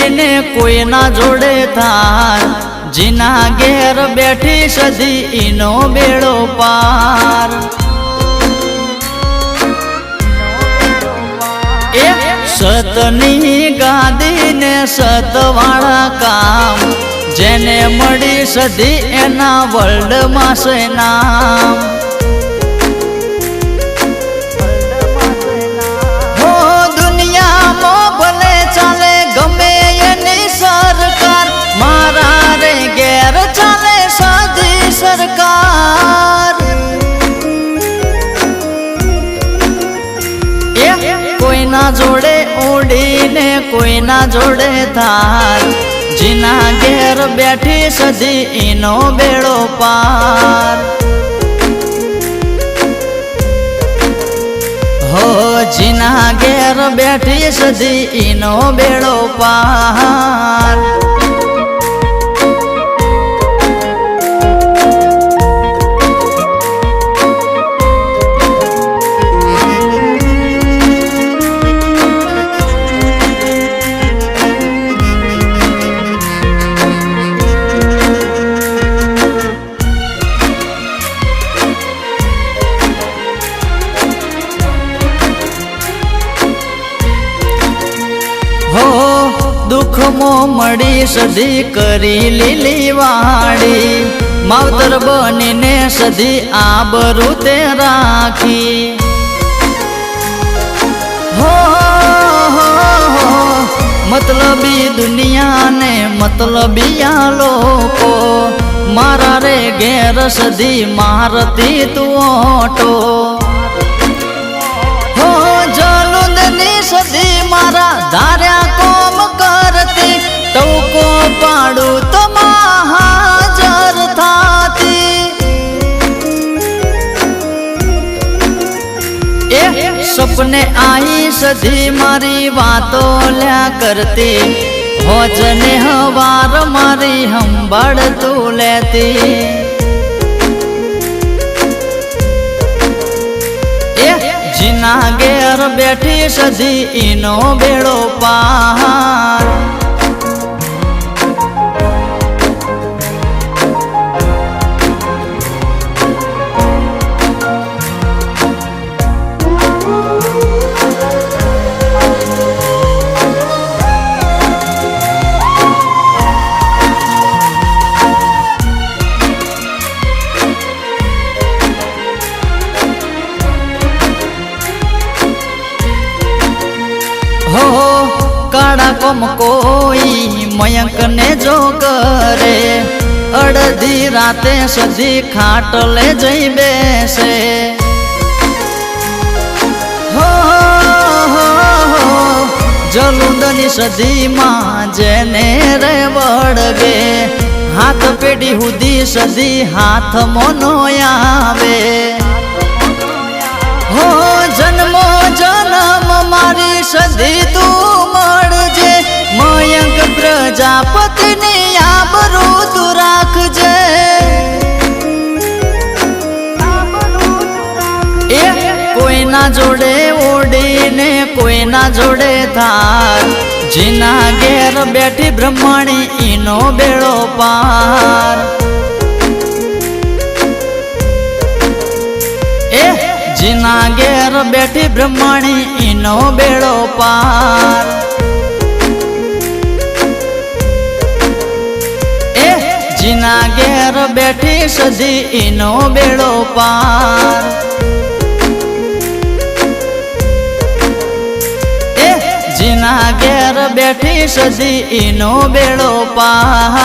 ઓડીને કોઈના જોડે થાર, જીના ઘેર બેઠી સધી ઈનો બેડો પાર। એ સતની ગાદી ને સતવાળા કામ, જેને મળી સધી એના વર્લ્ડમાં છે નામ। હો દુનિયામાં ભલે ચાલે ગમે એની સરકાર, મારા રે ઘેર ચાલે સધી સરકાર। કોઈના જોડે ઓડીને કોઈના જોડે થાર, જીના ઘેર બેઠી સધી ઈનો બેડો પાર। હો જીના ઘેર બેઠી સધી ઈનો બેડો પાર। हो दुखमो मड़ी सधी करी लीली वाड़ी, मावतर बनीने सधी आबरू ते राखी। हो मतलबी दुनिया ने मतलबिया लोको, मारा रे घेर सधी मारती तू ओटो। हो जलुंदनी सधी मारा धार्या कोम करती, टोको पाडू तो महाजर थाती। ए सपने आई सधी मारी वातो ल्या करती, होजने हवार मारी हंबड़ तू लेती। जीना घेर बैठी सधी ईनो बेड़ो पार। हो काड़ा कोम कोई मयंक ने जो करे, अड़धी राते सधी खाट ले जई बेसे। हो जलुंदनी सधी मां जेने रे वड़गे, हाथ पेढ़ी हुदी सधी हाथ मोनो आवे। हो जन्मो जन्म मारी सधी तू मळजे, मयंक प्रजापति ने आबरू तू राखजे। ए कोईना जोड़े ओडीने कोईना जोड़े थार, जीना घेर बैठी ब्रह्मणी ईनो बेड़ो पार। जीना घेर बैठी ब्रह्मणी ईनो बेड़ो पार। ए जीना घेर बैठी सधी ईनो बेड़ो पार। ए जीना घेर बैठी सधी ईनो बेड़ो पार।